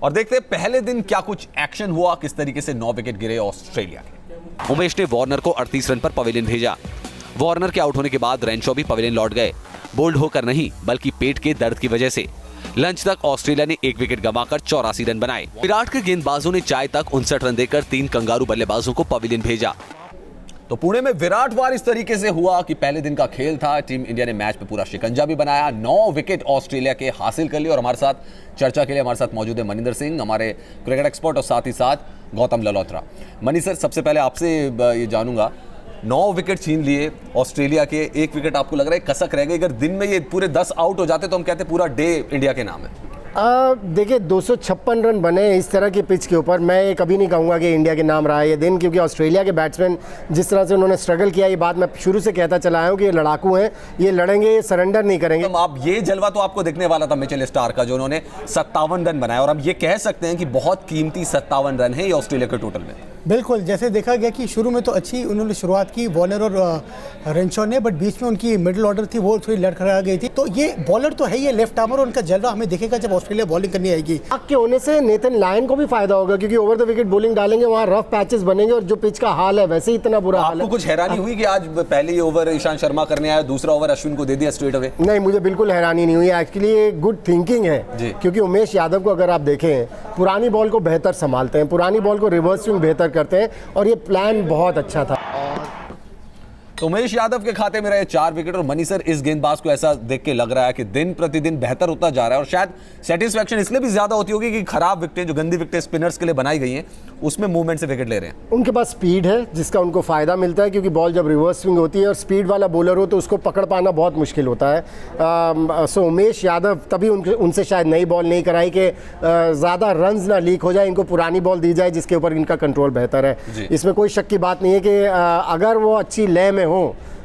और देखते हैं पहले दिन क्या कुछ एक्शन हुआ, किस तरीके से 9 विकेट गिरे ऑस्ट्रेलिया के। उमेश ने वार्नर को 38 रन पर पवेलियन भेजा। वार्नर के आउट होने के बाद रेनशॉ भी पवेलियन लौट गए, बोल्ड होकर नहीं बल्कि पेट के दर्द की वजह से। लंच तक ऑस्ट्रेलिया ने 1 विकेट गंवाकर 84 रन बनाए। विराट के गेंदबाजों ने चाय तक 59 रन देकर 3 कंगारू बल्लेबाजों को पवेलियन भेजा। तो पुणे में विराट वार इस तरीके से हुआ कि पहले दिन का खेल था, टीम इंडिया ने मैच पे पूरा शिकंजा भी बनाया, 9 विकेट ऑस्ट्रेलिया के हासिल कर लिए। और हमारे साथ चर्चा के लिए हमारे साथ मौजूद है मनिंदर सिंह, हमारे क्रिकेट एक्सपर्ट, और साथ ही साथ गौतम ललोत्रा। मनी सर, सबसे पहले आपसे ये जानूंगा, 9 विकेट छीन लिए ऑस्ट्रेलिया के, 1 विकेट आपको लग रहा है कसक रह गई? अगर दिन में ये पूरे 10 आउट हो जाते तो हम कहते पूरा डे इंडिया के नाम है। देखिए 256 रन बने इस तरह की पिच के ऊपर, मैं ये कभी नहीं कहूँगा कि इंडिया के नाम रहा है ये दिन, क्योंकि ऑस्ट्रेलिया के बैट्समैन जिस तरह से उन्होंने स्ट्रगल किया, ये बात मैं शुरू से कहता चला आया हूँ कि ये लड़ाकू हैं, ये लड़ेंगे, ये सरेंडर नहीं करेंगे। तो आप ये जलवा तो आपको देखने वाला था मिचेल स्टार का, जो उन्होंने 57 रन बनाए, और हम ये कह सकते हैं कि बहुत कीमती 57 रन है ये ऑस्ट्रेलिया के टोटल में। बिल्कुल, जैसे देखा गया कि शुरू में तो अच्छी उन्होंने शुरुआत की वार्नर और रेनशॉ ने, बट बीच में उनकी मिडिल ऑर्डर थी वो थोड़ी लड़खड़ा गई थी। तो ये बॉलर तो है ही, लेफ्ट आर्मर, उनका जलवा हमें दिखेगा जब ऑस्ट्रेलिया बॉलिंग करनी आएगी। के होने से नेथन लायन को भी फायदा होगा, क्योंकि ओवर द विकेट बॉलिंग डालेंगे, वहाँ रफ पैचेस बनेंगे, और जो पिच का हाल है वैसे ही इतना बुरा हाल है। आपको कुछ हैरानी हुई कि आज पहले ओवर ईशांत शर्मा करने आया, दूसरा ओवर अश्विन को दे दिया स्ट्रेट अवे? नहीं, मुझे बिल्कुल हैरानी नहीं हुई। एक्चुअली ये गुड थिंकिंग है, क्योंकि उमेश यादव को अगर आप देखें, पुरानी बॉल को बेहतर संभालते हैं, पुरानी बॉल को रिवर्स स्विंग बेहतर करते हैं, और ये प्लान बहुत अच्छा था। तो उमेश यादव के खाते में रहे 4 विकेट। और मनी सर, इस गेंदबाज को ऐसा देख के लग रहा है कि दिन प्रतिदिन बेहतर होता जा रहा है, और शायद सेटिस्फैक्शन इसलिए भी ज्यादा होती होगी कि खराब विकेटें, जो गंदी विकेटें स्पिनर्स के लिए बनाई गई हैं, उसमें मूवमेंट से विकेट ले रहे हैं। उनके पास स्पीड है जिसका उनको फायदा मिलता है, क्योंकि बॉल जब रिवर्स स्विंग होती है और स्पीड वाला बॉलर हो तो उसको पकड़ पाना बहुत मुश्किल होता है। सो उमेश यादव तभी उनसे शायद नई बॉल नहीं कराई कि ज़्यादा रन्स ना लीक हो जाए, इनको पुरानी बॉल दी जाए जिसके ऊपर इनका कंट्रोल बेहतर है। इसमें कोई शक की बात नहीं है कि अगर वो अच्छी लय में हो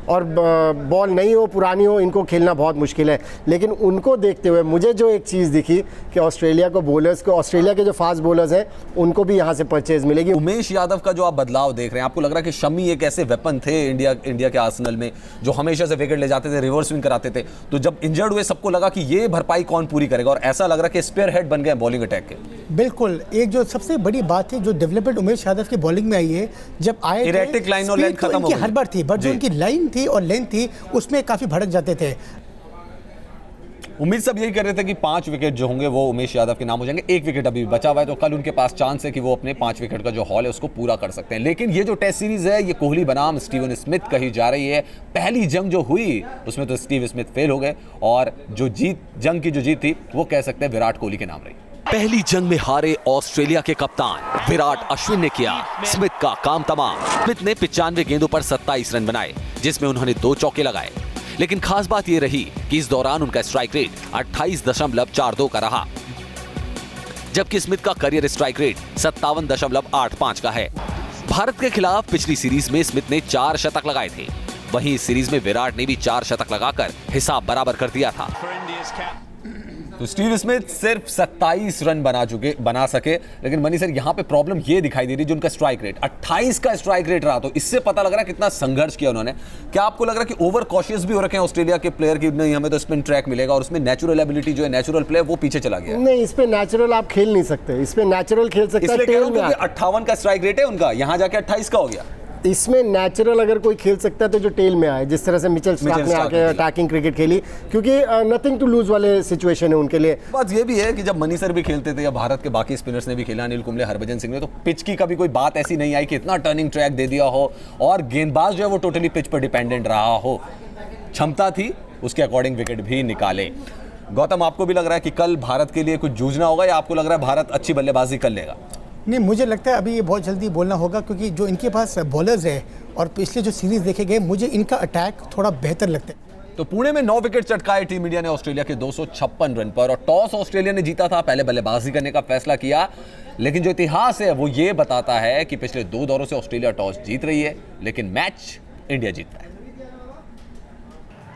और बॉल नहीं हो, पुरानी हो, इनको खेलना बहुत मुश्किल है। लेकिन उनको देखते हुए मुझे जो एक चीज़ दिखी कि ऑस्ट्रेलिया को बॉलर्स को, ऑस्ट्रेलिया के जो फास्ट बॉलर्स हैं, उनको भी यहाँ से परचेज मिलेगी। उमेश यादव का जो आप बदलाव देख रहे हैं, आपको लग रहा है कि शमी एक ऐसे वेपन थे इंडिया के आर्सेनल में, जो हमेशा से विकेट ले जाते थे, रिवर्स स्विंग कराते थे, तो जब इंजर्ड हुए सबको लगा कि ये भरपाई कौन पूरी करेगा, और ऐसा लग रहा है कि स्पेयर हेड बन गए बॉलिंग अटैक के। बिल्कुल, एक जो सबसे बड़ी बात थी, जो डेवलपमेंट उमेश यादव की बॉलिंग में आई है, जब आए इरेटिक लाइन और लेंथ खत्म हो गई, हर बार थी, बट जो उनकी लाइन थी और लेंथ थी उसमें काफी भड़क जाते थे। उम्मीद सब यही कर रहे थे कि 5 विकेट जो होंगे वो उमेश यादव के नाम हो जाएंगे। 1 विकेट अभी बचा हुआ है, तो कल उनके पास चांस है कि वो अपने 5 विकेट का जो हॉल है उसको पूरा कर सकते हैं। लेकिन ये जो टेस्ट सीरीज है, ये कोहली बनाम स्टीवन स्मिथ कही जा रही है। पहली जंग जो हुई उसमें तो स्टीव स्मिथ फेल हो गए, और जो जंग की जो जीत थी वो कह सकते हैं विराट कोहली के नाम रही। पहली जंग में हारे ऑस्ट्रेलिया के कप्तान विराट अश्विन ने किया स्मिथ का काम तमाम। स्मिथ ने 95 गेंदों पर 27 रन बनाए, जिसमें उन्होंने 2 चौके लगाए। लेकिन खास बात यह रही कि इस दौरान उनका स्ट्राइक रेट 28.42 का रहा, जबकि स्मिथ का करियर स्ट्राइक रेट 57.85 का है। भारत के खिलाफ पिछली सीरीज में स्मिथ ने 4 शतक लगाए थे, वहीं इस सीरीज में विराट ने भी 4 शतक लगाकर हिसाब बराबर कर दिया था। तो स्टीव स्मिथ सिर्फ 27 रन बना सके। लेकिन मनी सर, यहाँ पे प्रॉब्लम ये दिखाई दे रही, जो उनका स्ट्राइक रेट 28 का स्ट्राइक रेट रहा, तो इससे पता लग रहा है कितना संघर्ष किया उन्होंने। क्या आपको लग रहा है कि ओवर कॉशियस भी हो रखे हैं ऑस्ट्रेलिया के प्लेयर की, नहीं हमें तो स्पिन ट्रैक मिलेगा, और उसमें नेचुरल एबिलिटी जो है, नेचुरल प्ले, वो पीछे चला गया? नहीं, इस पे नेचुरल आप खेल नहीं सकते, इस पे नेचुरल खेल सकते हैं। 58 का स्ट्राइक रेट है उनका, यहाँ जाके 28 का हो गया। इसमें नेचुरल अगर कोई खेल सकता है तो जो टेल में आए, जिस तरह से मिचेल स्टार्क ने आके अटैकिंग क्रिकेट खेली, क्योंकि नथिंग टू लूज वाले सिचुएशन है उनके लिए। बात ये भी है कि जब मनी सर भी खेलते थे या भारत के बाकी स्पिनर्स ने भी खेला, अनिल कुंबले, हरभजन सिंह ने, तो पिच की कभी कोई बात ऐसी नहीं आई कि इतना टर्निंग ट्रैक दे दिया हो और गेंदबाज जो है वो टोटली पिच पर डिपेंडेंट रहा हो। क्षमता थी, उसके अकॉर्डिंग विकेट भी निकाले। गौतम, आपको भी लग रहा है कि कल भारत के लिए कुछ जूझना होगा, या आपको लग रहा है भारत अच्छी बल्लेबाजी कर लेगा? नहीं, मुझे लगता है अभी ये बहुत जल्दी बोलना होगा, क्योंकि जो इनके पास बॉलर्स है और पिछले जो सीरीज देखे गए, मुझे इनका अटैक थोड़ा बेहतर लगता है। तो पुणे में 9 विकेट चटकाए टीम इंडिया ने ऑस्ट्रेलिया के 256 रन पर, और टॉस ऑस्ट्रेलिया ने जीता था, पहले बल्लेबाजी करने का फैसला किया। लेकिन जो इतिहास है वो ये बताता है कि पिछले 2 दौरों से ऑस्ट्रेलिया टॉस जीत रही है, लेकिन मैच इंडिया जीतता है।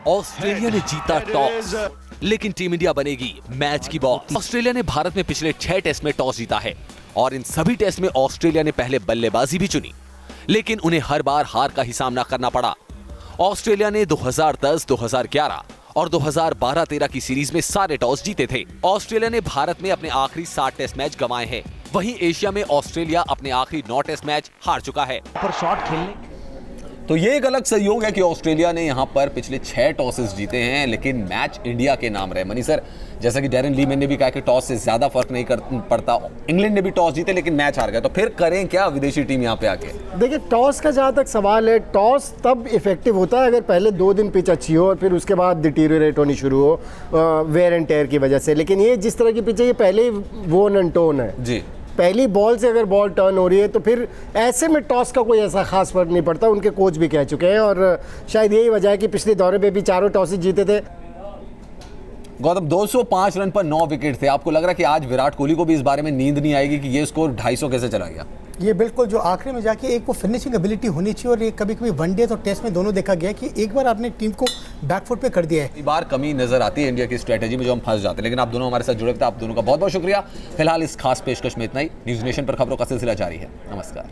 ऑस्ट्रेलिया ने जीता टॉस, लेकिन टीम इंडिया बनेगी मैच की बॉस। ऑस्ट्रेलिया ने भारत में पिछले 6 टेस्ट में टॉस जीता है, और इन सभी टेस्ट में ऑस्ट्रेलिया ने पहले बल्लेबाजी भी चुनी, लेकिन उन्हें हर बार हार का ही सामना करना पड़ा। ऑस्ट्रेलिया ने 2010, 2011 और 2012-13 की सीरीज में सारे टॉस जीते थे। ऑस्ट्रेलिया ने भारत में अपने आखिरी 7 टेस्ट मैच गंवाए हैं। वहीं एशिया में ऑस्ट्रेलिया अपने आखिरी 9 टेस्ट मैच हार चुका है। पर शॉट खेलने तो ये एक अलग सहयोग है कि ऑस्ट्रेलिया ने यहाँ पर पिछले 6 टॉसेस जीते हैं, लेकिन मैच इंडिया के नाम रहे। मनी सर, जैसा कि डैरेन लीमैन ने भी कहा कि टॉस से ज्यादा फर्क नहीं पड़ता। इंग्लैंड ने भी टॉस जीते लेकिन मैच हार गया, तो फिर करें क्या विदेशी टीम यहाँ पे आके? देखिए, टॉस का जहाँ तक सवाल है, टॉस तब इफेक्टिव होता है अगर पहले 2 दिन पिच अच्छी हो और फिर उसके बाद डिटीरियोरेट होनी शुरू हो वेयर एंड टेयर की वजह से। लेकिन ये जिस तरह की पिच है, ये पहले ही वोन एंड टोन है जी। पहली बॉल से अगर बॉल टर्न हो रही है तो फिर ऐसे में टॉस का कोई ऐसा खास फर्क नहीं पड़ता। उनके कोच भी कह चुके हैं और शायद यही वजह है कि पिछले दौरे पे भी 4 टॉसेस जीते थे। गौतम, 205 रन पर 9 विकेट थे। आपको लग रहा है कि आज विराट कोहली को भी इस बारे में नींद नहीं आएगी कि ये स्कोर 250 कैसे चला गया? ये बिल्कुल, जो आखिरी में जाके एक वो फिनिशिंग एबिलिटी होनी चाहिए, और ये कभी कभी वनडे तो टेस्ट में दोनों देखा गया कि एक बार आपने टीम को बैकफुट पे कर दिया है। कई बार कमी नजर आती है इंडिया की स्ट्रेटेजी में, जो हम फंस जाते हैं। लेकिन आप दोनों हमारे साथ जुड़े थे, आप दोनों का बहुत बहुत शुक्रिया। फिलहाल इस खास पेशकश में इतना ही। न्यूज़ नेशन पर खबरों का सिलसिला जारी है। नमस्कार।